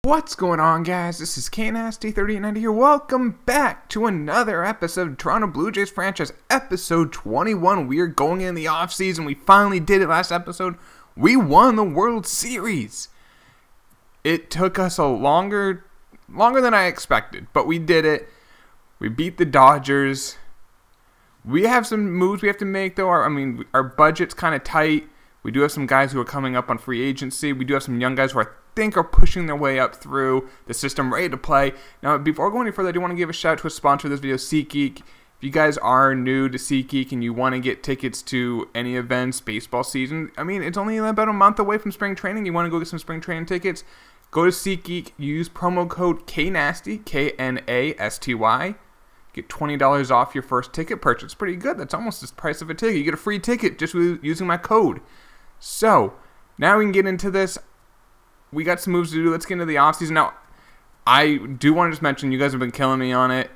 What's going on, guys? This is KNasty3890 here. Welcome back to another episode of Toronto Blue Jays franchise, episode 21. We are going in the offseason. We finally did it last episode. We won the World Series. It took us longer than I expected, but we did it. We beat the Dodgers. We have some moves we have to make, though. Our budget's kind of tight. We do have some guys who are coming up on free agency. We do have some young guys who I think are pushing their way up through the system, ready to play. Now, before going any further, I do want to give a shout out to a sponsor of this video, SeatGeek. If you guys are new to SeatGeek and you want to get tickets to any events, baseball season, it's only about a month away from spring training. You want to go get some spring training tickets, go to SeatGeek, use promo code KNasty, K-N-A-S-T-Y. Get $20 off your first ticket purchase. It's pretty good. That's almost the price of a ticket. You get a free ticket just using my code. So, now we can get into this. We got some moves to do. Let's get into the offseason. Now, I do want to just mention, you guys have been killing me on it.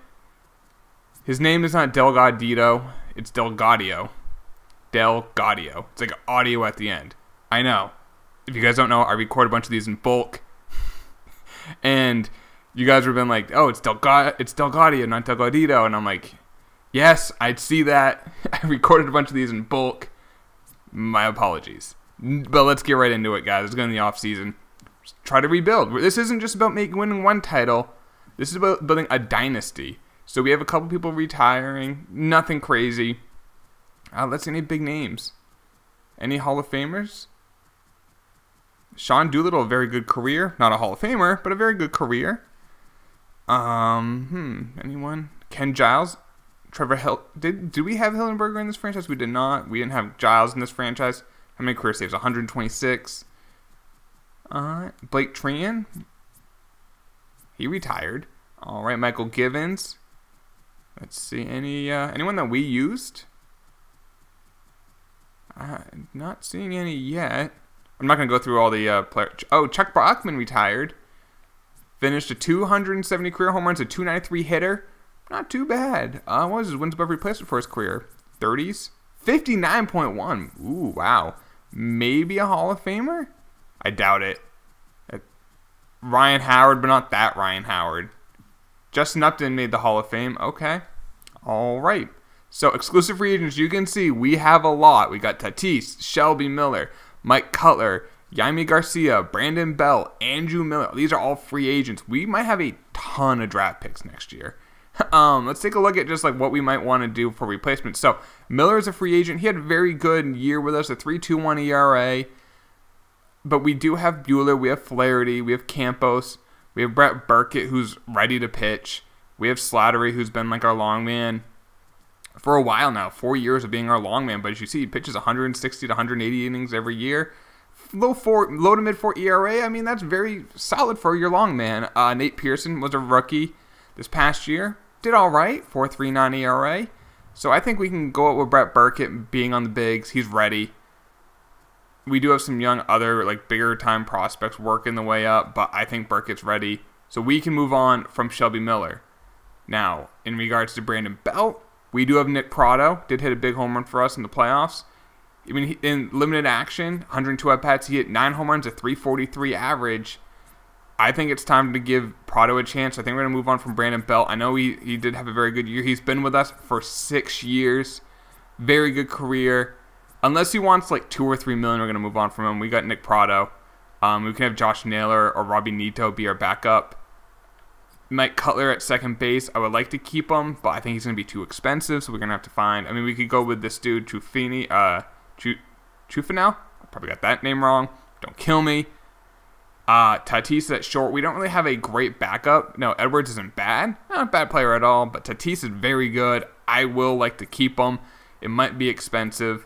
His name is not Delgadito. It's Delgadio. Delgadio. It's like audio at the end. I know. If you guys don't know, I record a bunch of these in bulk. And you guys have been like, oh, it's Delgadio, not Delgadito. And I'm like, yes, I'd see that. I recorded a bunch of these in bulk. My apologies. But let's get right into it, guys. Let's go in the offseason. Try to rebuild. This isn't just about winning one title. This is about building a dynasty. So we have a couple people retiring. Nothing crazy. Let's see any big names. Any Hall of Famers? Sean Doolittle, a very good career. Not a Hall of Famer, but a very good career. Anyone? Ken Giles? Trevor Hill. Did we have Hillenberger in this franchise? We did not. We didn't have Giles in this franchise. How many career saves? 126. Blake Trian. He retired. All right, Michael Givens. Let's see, anyone that we used? Not seeing any yet. I'm not going to go through all the players. Oh, Chuck Brockman retired. Finished a 270 career home runs, a 293 hitter. Not too bad. What was his wins above replacement for his career? 30s? 59.1. Ooh, wow. Maybe a Hall of Famer? I doubt it. Ryan Howard, but not that Ryan Howard. Justin Upton made the Hall of Fame. Okay. All right. So, exclusive free agents, you can see we have a lot. We got Tatis, Shelby Miller, Mike Cutler, Yami Garcia, Brandon Bell, Andrew Miller. These are all free agents. We might have a ton of draft picks next year. Let's take a look at just like what we might want to do for replacement. So, Miller is a free agent. He had a very good year with us, a 3.21 ERA. But we do have Buehler, we have Flaherty, we have Campos, we have Brett Burkett, who's ready to pitch. We have Slattery, who's been like our long man for a while now, 4 years of being our long man. But as you see, he pitches 160 to 180 innings every year. Low to mid 4 ERA. That's very solid for your long man. Nate Pearson was a rookie this past year. Did all right, 4.39 ERA. So I think we can go out with Brett Burkett being on the bigs. He's ready. We do have some young other, like, bigger time prospects working the way up, but I think Burkett's ready. So we can move on from Shelby Miller. Now, in regards to Brandon Belt, we do have Nick Prado. Did hit a big home run for us in the playoffs. In limited action, 102 at-bats, he hit 9 home runs, a 3.43 average. I think it's time to give Prado a chance. I think we're going to move on from Brandon Belt. I know he did have a very good year. He's been with us for 6 years. Very good career. Unless he wants like $2 or $3 million, we're going to move on from him. We got Nick Prado. We can have Josh Naylor or Robbie Nito be our backup. Mike Cutler at second base. I would like to keep him, but I think he's going to be too expensive, so we're going to have to find. We could go with this dude, Chufini. Chufinel? I probably got that name wrong. Don't kill me. Tatis at short. We don't really have a great backup. No, Edwards isn't bad. Not a bad player at all, but Tatis is very good. I will like to keep him. It might be expensive.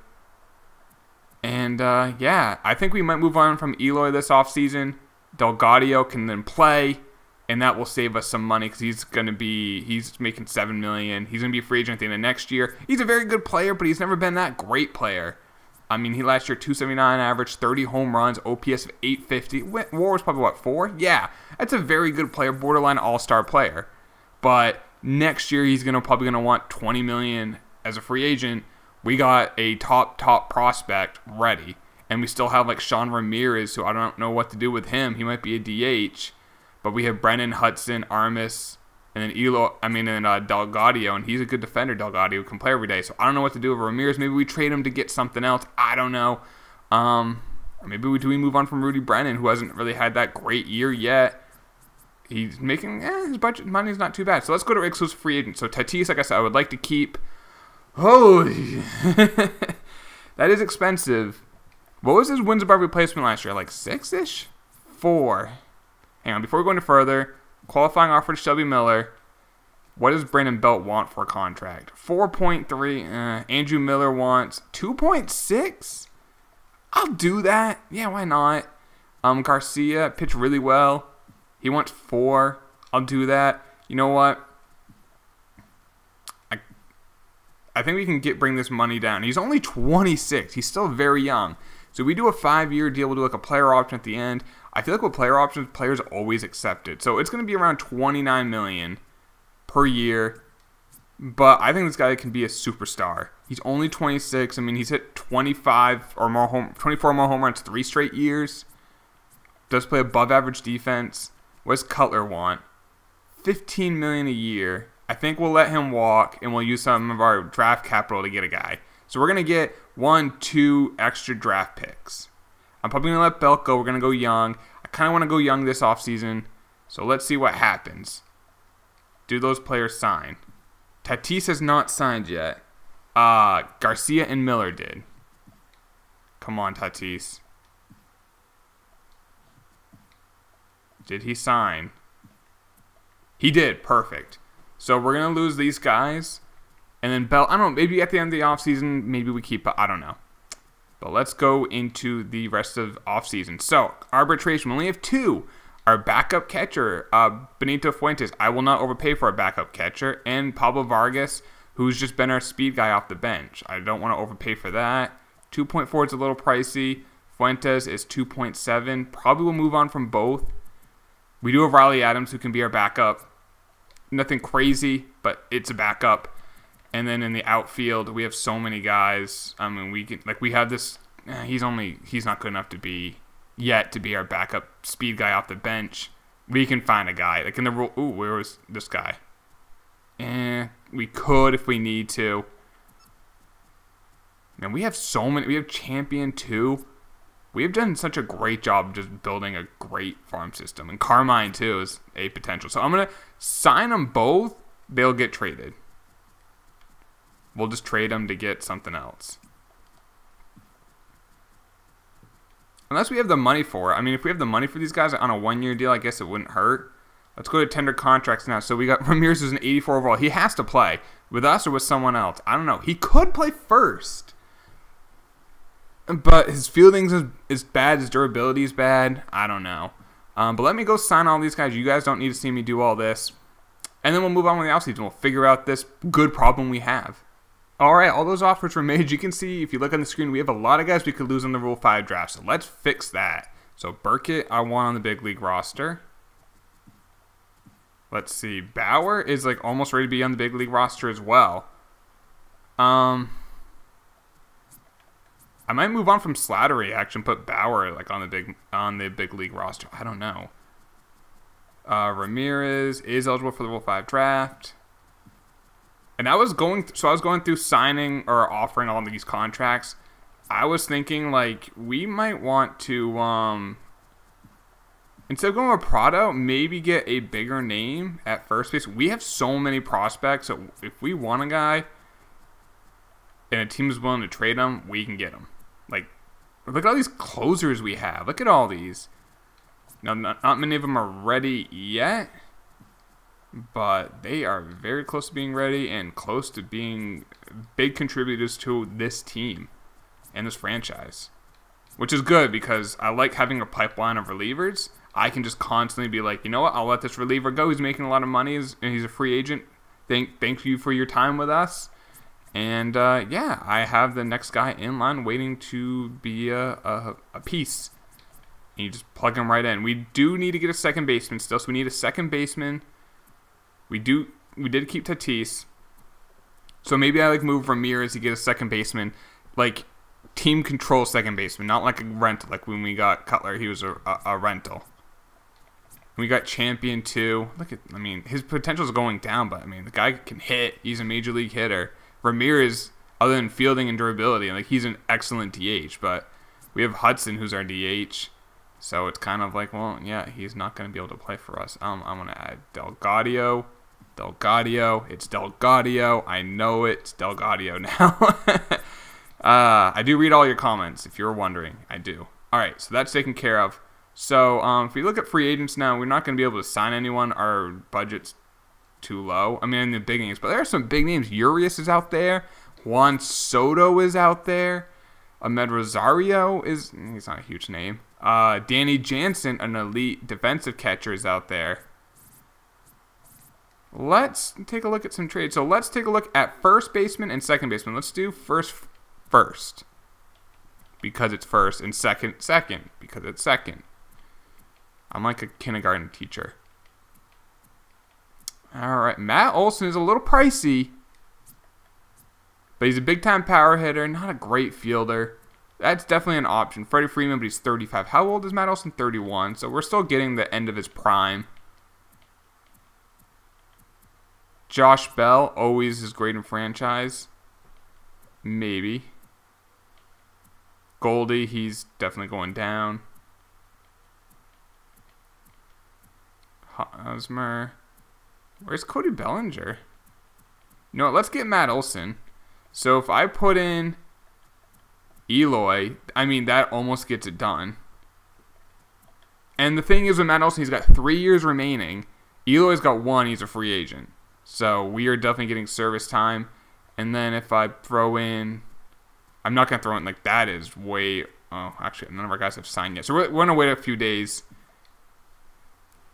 And, yeah, I think we might move on from Eloy this offseason. Delgadio can then play, and that will save us some money because he's making $7 million. He's going to be a free agent at the end of next year. He's a very good player, but he's never been that great player. He last year, 279 average, 30 home runs, OPS of 850. WAR was probably, 4? Yeah, that's a very good player, borderline all-star player. But next year, he's probably going to want $20 million as a free agent. We got a top prospect ready. And we still have like Sean Ramirez, who I don't know what to do with him. He might be a DH. But we have Brennan, Hudson, Armas, and then Delgadio, and he's a good defender. Delgadio can play every day, so I don't know what to do with Ramirez. Maybe we trade him to get something else. I don't know. Or maybe we move on from Rudy Brennan, who hasn't really had that great year yet. He's making his budget money is not too bad. So let's go to exclusive free agent. So Tatis, like I said, I would like to keep. Holy, that is expensive. What was his wins above replacement last year? Like 6-ish? 4. Hang on, before we go any further, qualifying offer to Shelby Miller. What does Brandon Belt want for a contract? 4.3. Andrew Miller wants 2.6. I'll do that. Yeah, why not? Garcia pitched really well. He wants 4. I'll do that. You know what? I think we can bring this money down. He's only 26. He's still very young. So we do a 5-year deal. We'll do like a player option at the end. I feel like with player options, players always accept it. So it's going to be around $29 million per year. But I think this guy can be a superstar. He's only 26. I mean, he's hit 24 or more home runs 3 straight years. Does play above average defense. What does Cutler want? $15 million a year. I think we'll let him walk, and we'll use some of our draft capital to get a guy. So we're going to get 1-2 extra draft picks. I'm probably going to let Belt go. We're going to go young. I kind of want to go young this offseason. So let's see what happens. Do those players sign? Tatis has not signed yet. Garcia and Miller did. Come on, Tatis. Did he sign? He did. Perfect. So we're going to lose these guys. And then Belt, I don't know, maybe at the end of the offseason, maybe we keep, I don't know. But let's go into the rest of offseason. So, arbitration, we only have 2. Our backup catcher, Benito Fuentes. I will not overpay for a backup catcher. And Pablo Vargas, who's just been our speed guy off the bench. I don't want to overpay for that. 2.4 is a little pricey. Fuentes is 2.7. Probably will move on from both. We do have Riley Adams, who can be our backup. Nothing crazy, but it's a backup. And then in the outfield, we have so many guys. I mean, we have this. He's not good enough to be our backup speed guy off the bench. We can find a guy like in the rule. Ooh, where was this guy? We could if we need to. And we have so many. We have Champion too. We have done such a great job just building a great farm system, and Carmine too is a potential. So I'm gonna sign them both. They'll get traded. We'll just trade them to get something else. Unless we have the money for it. I mean, if we have the money for these guys on a 1-year deal, I guess it wouldn't hurt. Let's go to tender contracts now. So we got Ramirez who's an 84 overall. He has to play with us or with someone else. I don't know. He could play first. But his fielding is bad. His durability is bad. I don't know. But let me go sign all these guys. You guys don't need to see me do all this. And then we'll move on with the offseason. We'll figure out this good problem we have. All right, all those offers were made. You can see, if you look on the screen, we have a lot of guys we could lose on the Rule 5 draft. So let's fix that. So Burkett, I want on the big league roster. Let's see. Bauer is like almost ready to be on the big league roster as well. I might move on from Slattery actually and put Bauer like on the big league roster. I don't know. Ramirez is eligible for the Rule 5 draft. And I was going through signing or offering all of these contracts. I was thinking like we might want to instead of going with Prado, maybe get a bigger name at first base. We have so many prospects, so if we want a guy and a team is willing to trade him, we can get him. Like, look at all these closers we have. Look at all these. Now, not many of them are ready yet, but they are very close to being ready and close to being big contributors to this team and this franchise, which is good because I like having a pipeline of relievers. I can just constantly be like, you know what, I'll let this reliever go. He's making a lot of money and he's a free agent. Thank you for your time with us. And yeah, I have the next guy in line waiting to be a piece. And you just plug him right in. We do need to get a second baseman still, so we need a second baseman. We did keep Tatis. So maybe I like move Ramirez to get a second baseman, like team control second baseman, not like a rental. Like when we got Cutler, he was a rental. We got Champion too. Look at, I mean, his potential is going down, but I mean, the guy can hit. He's a major league hitter. Ramirez, other than fielding and durability, like he's an excellent DH. But we have Hudson, who's our DH. So it's kind of like, well, yeah, he's not going to be able to play for us. I'm going to add Delgado. It's Delgado. I know it. It's Delgado now. I do read all your comments, if you're wondering. I do. All right, so that's taken care of. So if we look at free agents now, we're not going to be able to sign anyone. Our budget's too low. I mean, in the big names, but there are some big names. Urias is out there. Juan Soto is out there. Ahmed Rosario he's not a huge name. Danny Jansen, an elite defensive catcher, is out there. Let's take a look at some trades. So let's take a look at first baseman and second baseman. Let's do first because it's first, and second because it's second. I'm like a kindergarten teacher. All right, Matt Olson is a little pricey, but he's a big-time power hitter, not a great fielder. That's definitely an option. Freddie Freeman, but he's 35. How old is Matt Olson? 31. So we're still getting the end of his prime. Josh Bell, always is great in franchise. Maybe. Goldie, he's definitely going down. Hosmer. Where's Cody Bellinger? You know what? Let's get Matt Olson. So if I put in Eloy, I mean, that almost gets it done. And the thing is with Matt Olson, he's got 3 years remaining. Eloy's got 1. He's a free agent. So we are definitely getting service time. And then if I throw in... I'm not going to throw in, like, that is way... Oh, actually, none of our guys have signed yet. So we're going to wait a few days.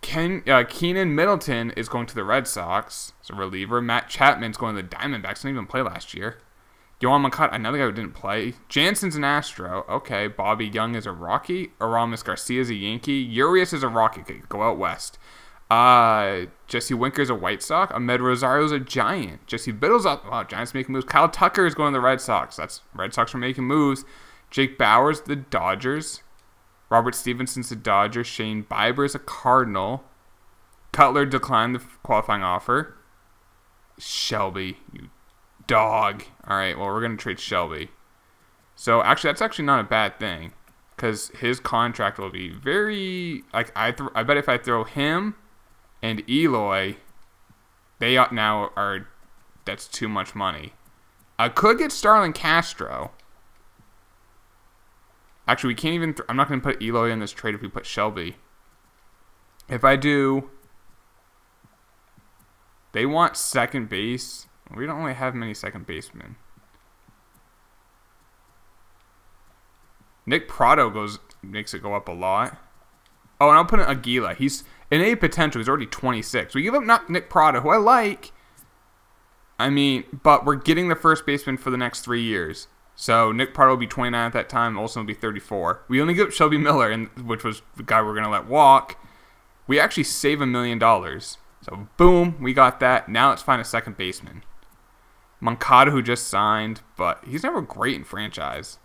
Keenan Middleton is going to the Red Sox. It's a reliever. Matt Chapman's going to the Diamondbacks. Didn't even play last year. Yohan Moncada, another guy who didn't play. Jansen's an Astro. Okay. Bobby Young is a Rocky. Aramis Garcia is a Yankee. Urias is a Rocky. Okay, go out west. Jesse Winker's a White Sox. Ahmed Rosario's a Giant. Jesse Biddle's up. Wow, Giants making moves. Kyle Tucker is going to the Red Sox. That's Red Sox are making moves. Jake Bauers, the Dodgers. Robert Stevenson's the Dodgers. Shane Bieber's a Cardinal. Cutler declined the qualifying offer. Shelby, you dog. All right, well, we're going to trade Shelby. So, actually, that's actually not a bad thing. Because his contract will be very... Like, I bet if I throw him and Eloy, they now are... That's too much money. I could get Starlin Castro. Actually, we can't even... I'm not going to put Eloy in this trade if we put Shelby. If I do... They want second base. We don't really have many second basemen. Nick Prado makes it go up a lot. Oh, and I'll put in Aguila. He's an A potential. He's already 26. We give up Nick Prado, who I like. I mean, but we're getting the first baseman for the next 3 years. So Nick Prado will be 29 at that time. Olsen will be 34. We only give up Shelby Miller, which was the guy we're going to let walk. We actually save $1 million. So boom, we got that. Now let's find a second baseman. Moncada, who just signed, but he's never great in franchise.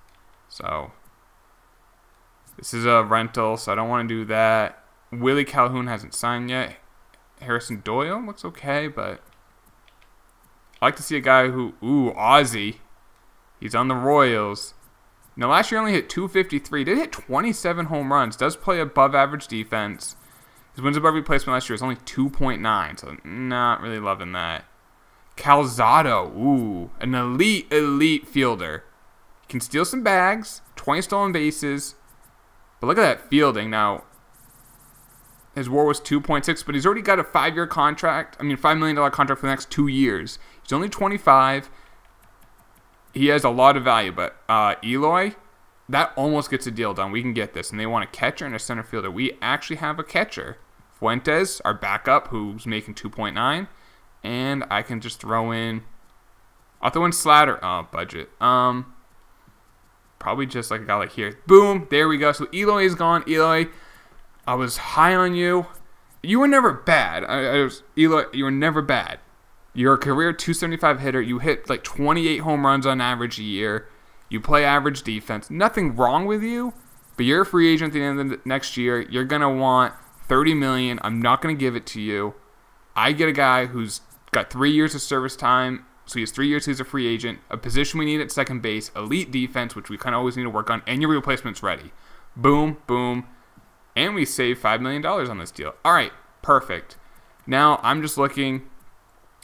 So this is a rental, so I don't want to do that. Willie Calhoun hasn't signed yet. Harrison Doyle looks okay, but I like to see a guy who... Ooh, Ozzie. He's on the Royals. Now, last year only hit 253. Did hit 27 home runs. Does play above average defense. His wins above replacement last year was only 2.9, so not really loving that. Calzado. Ooh, an elite fielder. He can steal some bags. 20 stolen bases. But look at that fielding. Now, his WAR was 2.6, but he's already got a 5-year contract. I mean, $5 million contract for the next 2 years. He's only 25. He has a lot of value, but Eloy, that almost gets a deal done. We can get this, and they want a catcher and a center fielder. We actually have a catcher. Fuentes, our backup, who's making 2.9, and I can just throw in... I'll throw in Slatter. Oh, budget. Probably just like a guy like here. Boom, there we go. So Eloy is gone. Eloy, I was high on you. You were never bad. Eloy, you were never bad. You're a career 275 hitter. You hit like 28 home runs on average a year. You play average defense. Nothing wrong with you, but you're a free agent at the end of the next year. You're going to want $30 million. I'm not going to give it to you. I get a guy who's got 3 years of service time, so he has 3 years, he's a free agent, a position we need at second base, elite defense, which we kind of always need to work on, and your replacement's ready. Boom, boom, and we save $5 million on this deal. All right, perfect. Now I'm just looking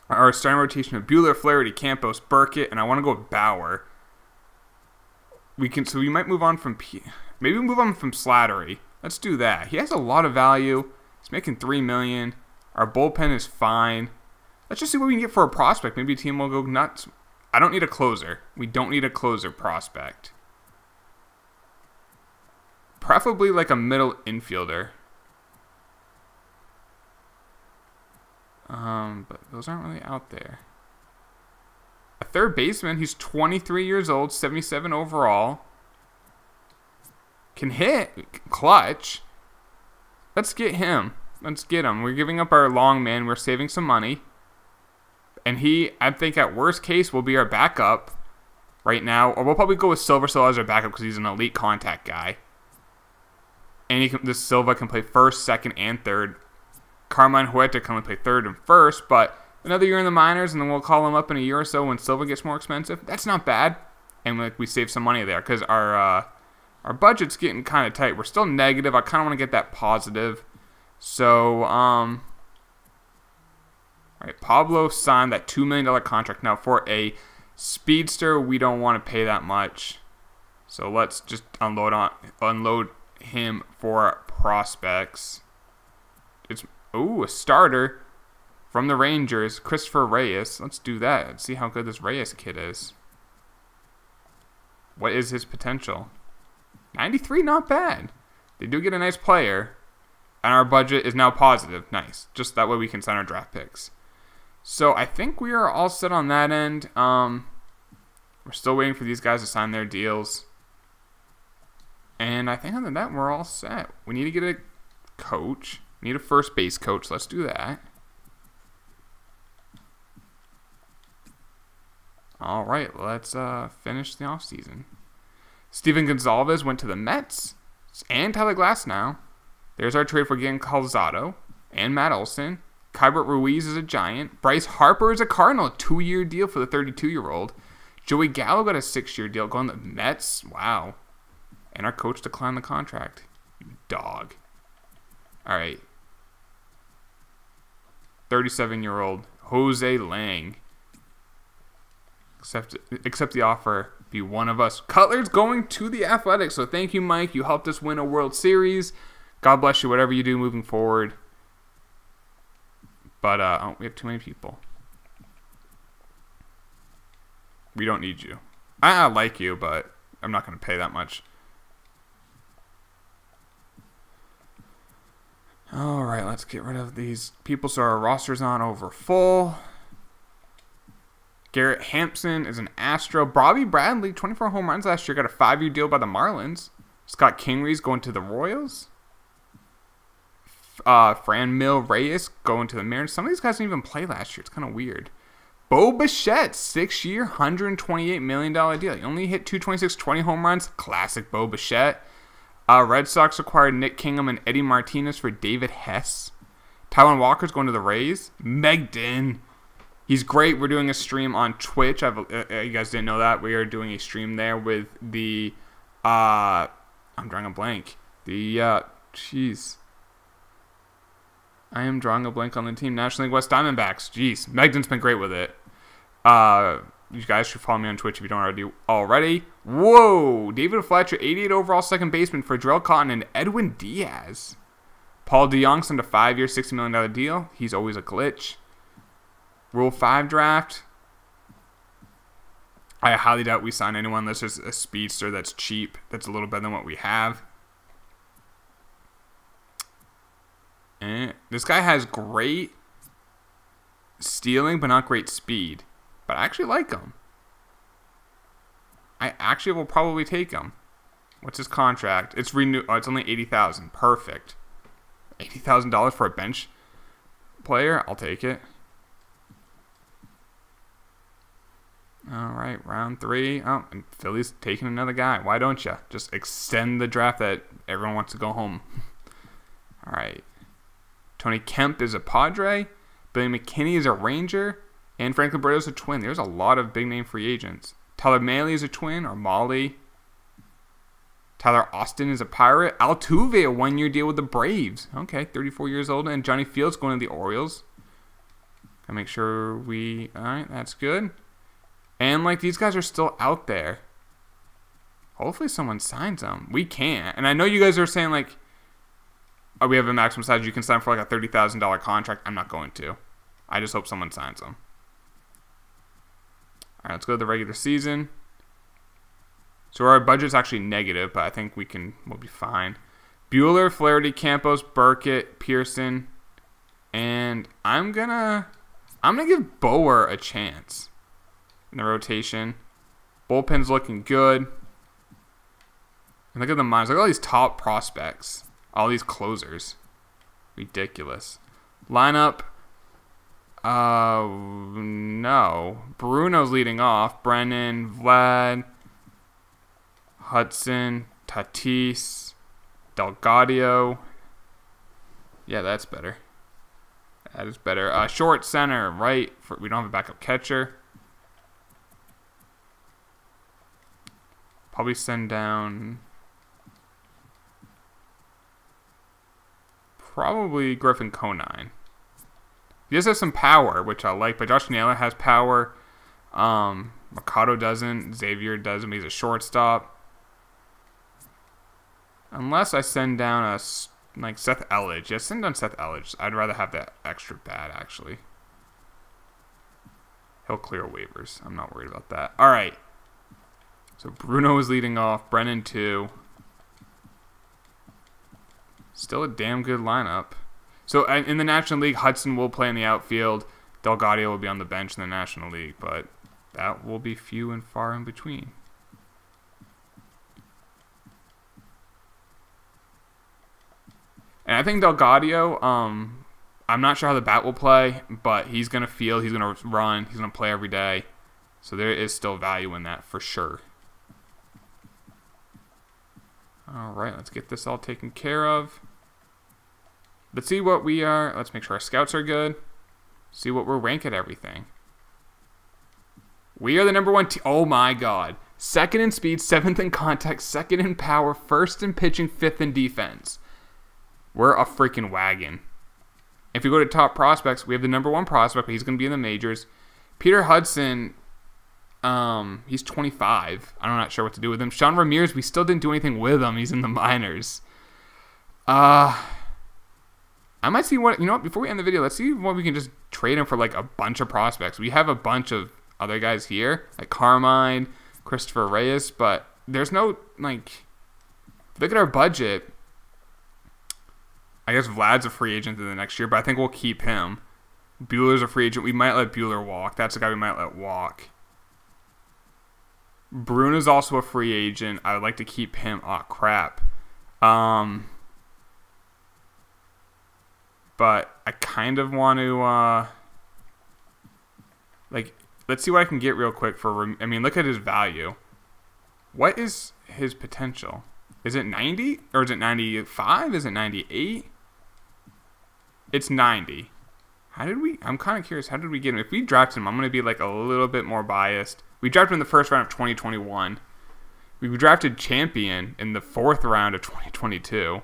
at our starting rotation of Buehler, Flaherty, Campos, Burkett, and I want to go with Bauer. So we might move on from maybe move on from Slattery. Let's do that. He has a lot of value. He's making $3 million. Our bullpen is fine. Let's just see what we can get for a prospect. Maybe a team will go nuts. I don't need a closer. We don't need a closer prospect. Preferably like a middle infielder. But those aren't really out there. A third baseman. He's 23 years old, 77 overall. Can hit, clutch. Let's get him. Let's get him. We're giving up our long man. We're saving some money. And he, I think at worst case, will be our backup right now. Or we'll probably go with Silva still as our backup because he's an elite contact guy. And this Silva can play first, second, and third. Carmine Huerta can only play third and first. But another year in the minors, and then we'll call him up in a year or so when Silva gets more expensive. That's not bad. And we save some money there because our budget's getting kind of tight. We're still negative. I kind of want to get that positive. So, all right, Pablo signed that $2 million contract. Now, for a speedster, we don't want to pay that much. So let's just unload him for prospects. It's a starter from the Rangers, Christopher Reyes. Let's do that. Let's see how good this Reyes kid is. What is his potential? 93, not bad. They do get a nice player. And our budget is now positive. Nice. Just that way we can sign our draft picks. So I think we are all set on that end. We're still waiting for these guys to sign their deals. And I think other than that, we're all set. We need to get a coach. We need a first base coach. Let's do that. All right, let's finish the offseason. Steven Gonzalez went to the Mets. And Tyler Glass now. There's our trade for getting Calzado and Matt Olson. Kybert Ruiz is a Giant. Bryce Harper is a Cardinal. A 2-year deal for the 32-year-old. Joey Gallo got a 6-year deal going to the Mets. Wow. And our coach declined the contract. You dog. All right. 37-year-old Jose Lang. Accept the offer. Be one of us. Cutler's going to the Athletics. So thank you, Mike. You helped us win a World Series. God bless you, whatever you do moving forward. But we have too many people. We don't need you. I like you, but I'm not going to pay that much. All right, let's get rid of these people so our roster's not over full. Garrett Hampson is an Astro. Bobby Bradley, 24 home runs last year, got a 5-year deal by the Marlins. Scott Kingery's going to the Royals. Franmil Reyes going to the Mariners. Some of these guys didn't even play last year. It's kind of weird. Bo Bichette, 6-year, $128 million deal. He only hit 226, 20 home runs. Classic Bo Bichette. Red Sox acquired Nick Kingham and Eddie Martinez for David Hess. Taijuan Walker's going to the Rays. Megden. He's great. We're doing a stream on Twitch. You guys didn't know that. We are doing a stream there with the... I'm drawing a blank. I am drawing a blank on the team. National League West Diamondbacks. Jeez. Megden's been great with it. You guys should follow me on Twitch if you don't already. Whoa. David Fletcher, 88 overall second baseman for Drell Cotton and Edwin Diaz. Paul DeJong signed a 5-year, $60 million deal. He's always a glitch. Rule 5 draft. I highly doubt we sign anyone unless there's a speedster that's cheap. That's a little better than what we have. And this guy has great stealing, but not great speed. But I actually like him. I actually will probably take him. What's his contract? It's renew. Oh, it's only $80,000. Perfect. $80,000 for a bench player. I'll take it. All right, round 3. Oh, and Philly's taking another guy. Why don't you? Just extend the draft that everyone wants to go home. All right. Tony Kemp is a Padre. Billy McKinney is a Ranger. And Franklin Barreto is a Twin. There's a lot of big-name free agents. Tyler Mahle is a Twin, or Molly. Tyler Austin is a Pirate. Altuve, a one-year deal with the Braves. Okay, 34 years old. And Johnny Fields going to the Orioles. Gotta make sure we... Alright, that's good. And, like, these guys are still out there. Hopefully someone signs them. We can't. And I know you guys are saying, like, oh, we have a maximum size. You can sign for, like, a $30,000 contract. I'm not going to. I just hope someone signs them. Alright, let's go to the regular season. So our budget's actually negative, but I think we'll be fine. Bueller, Flaherty, Campos, Burkett, Pearson, and I'm gonna give Bower a chance in the rotation. Bullpen's looking good. And look at the minors. Look at all these top prospects. All these closers. Ridiculous. Lineup. No. Bruno's leading off. Brennan, Vlad, Hudson, Tatis, Delgado. Yeah, that's better. That is better. Short, center, right. We don't have a backup catcher. Probably send down... Probably Griffin Conine. He does have some power, which I like, but Josh Naylor has power. Mercado doesn't. Xavier doesn't. He's a shortstop. Unless I send down like Seth Elledge. Yeah, send down Seth Elledge. I'd rather have that extra bat, actually. He'll clear waivers. I'm not worried about that. All right. So Bruno is leading off. Brennan 2. Still a damn good lineup. So in the National League, Hudson will play in the outfield. Delgado will be on the bench in the National League, but that will be few and far in between. And I think Delgado, I'm not sure how the bat will play, but he's going to field, he's going to run, he's going to play every day. So there is still value in that for sure. All right, let's get this all taken care of. Let's see what we are. Let's make sure our scouts are good. See what we're rank at everything. We are the #1 team. Oh my God. 2nd in speed, 7th in contact, 2nd in power, 1st in pitching, 5th in defense. We're a freaking wagon. If you go to top prospects, we have the #1 prospect, but he's going to be in the majors. Peter Hudson, he's 25. I'm not sure what to do with him. Sean Ramirez, we still didn't do anything with him. He's in the minors. I might see what, before we end the video, let's see what we can just trade him for, like, a bunch of prospects. We have a bunch of other guys here, like Carmine, Christopher Reyes, but there's no, like, look at our budget. I guess Vlad's a free agent in the next year, but I think we'll keep him. Bueller's a free agent. We might let Bueller walk. That's the guy we might let walk. Bruno's also a free agent. I would like to keep him. Oh, crap. But I kind of want to, like, let's see what I can get real quick for, I mean, look at his value. What is his potential? Is it 90? Or is it 95? Is it 98? It's 90. I'm kind of curious, how did we get him? If we drafted him, I'm going to be, like, a little bit more biased. We drafted him in the first round of 2021. We drafted Champion in the 4th round of 2022.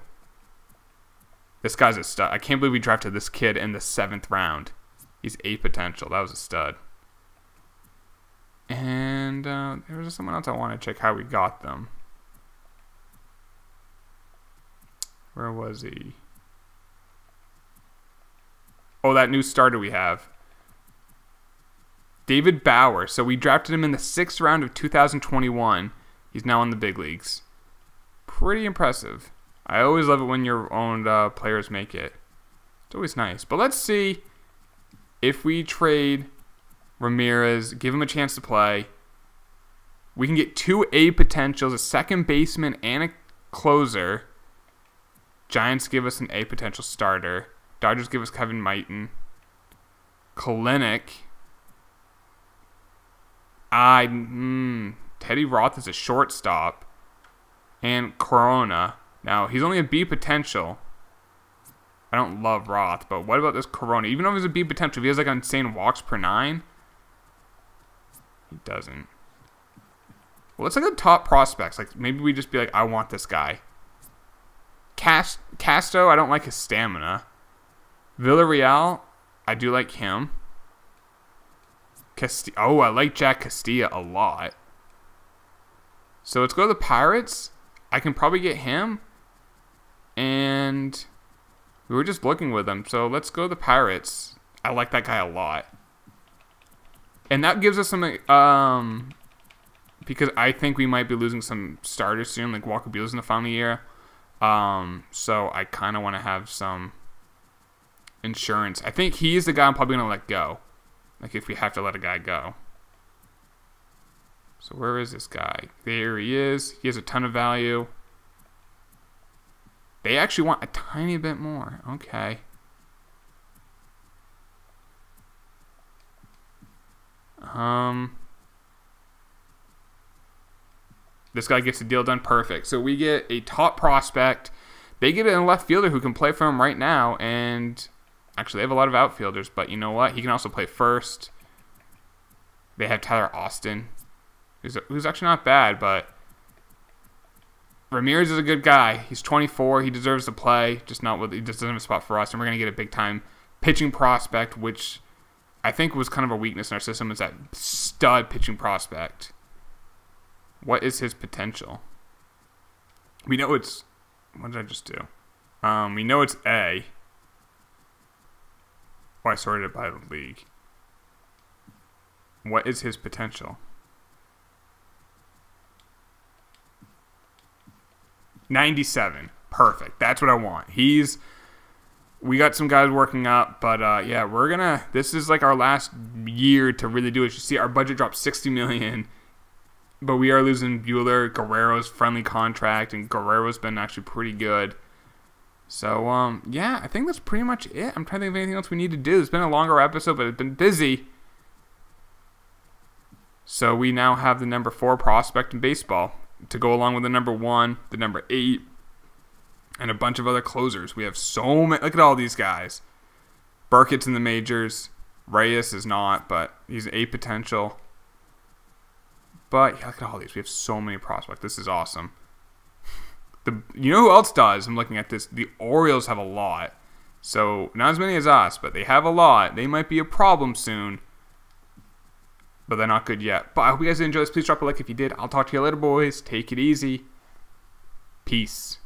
This guy's a stud. I can't believe we drafted this kid in the 7th round. He's A potential. That was a stud. And there was someone else I want to check how we got them. Where was he? Oh, that new starter we have. David Bauer. So we drafted him in the 6th round of 2021. He's now in the big leagues. Pretty impressive. I always love it when your own players make it. It's always nice. But let's see if we trade Ramirez, give him a chance to play. We can get 2 A potentials, a second baseman, and a closer. Giants give us an A potential starter. Dodgers give us Kevin Mighton. Kalinick. Teddy Roth is a shortstop. And Corona. Now, he's only a B potential. I don't love Roth, but what about this Corona? Even though there's a B potential, if he has like insane walks per 9, he doesn't. Well, let's look at the top prospects. Like maybe we just be like, I want this guy. Casto, I don't like his stamina. Villarreal, I do like him. Oh, I like Jack Castilla a lot. So let's go to the Pirates. I can probably get him. And we were just looking with him. So let's go to the Pirates. I like that guy a lot. And that gives us something, because I think we might be losing some starters soon, like Walker Buehler's in the final year. So I kind of want to have some insurance. I think he's the guy I'm probably going to let go. Like if we have to let a guy go. So where is this guy? There he is. He has a ton of value. They actually want a tiny bit more. Okay. This guy gets the deal done perfect. So we get a top prospect. They get a left fielder who can play for him right now. And actually, they have a lot of outfielders. But you know what? He can also play first. They have Tyler Austin, who's actually not bad. But Ramirez is a good guy. He's 24. He deserves to play. He just doesn't have a spot for us. And we're going to get a big-time pitching prospect, which I think was kind of a weakness in our system, is that stud pitching prospect. What is his potential? We know it's... What did I just do? We know it's A. Oh, I sorted it by the league. What is his potential? 97. Perfect. That's what I want. We got some guys working up, but yeah, this is like our last year to really do it. You see, our budget dropped $60 million, but we are losing Buehler, Guerrero's friendly contract, and Guerrero's been actually pretty good. So, yeah, I think that's pretty much it. I'm trying to think of anything else we need to do. It's been a longer episode, but it's been busy. So we now have the number 4 prospect in baseball to go along with the number 1, the number 8, and a bunch of other closers. We have so many. Look at all these guys. Burkett's in the majors. Reyes is not, but he's an A potential. But yeah, look at all these. We have so many prospects. This is awesome. You know who else does? I'm looking at this. The Orioles have a lot. So not as many as us, but they have a lot. They might be a problem soon. But they're not good yet. But I hope you guys enjoyed this. Please drop a like if you did. I'll talk to you later, boys. Take it easy. Peace.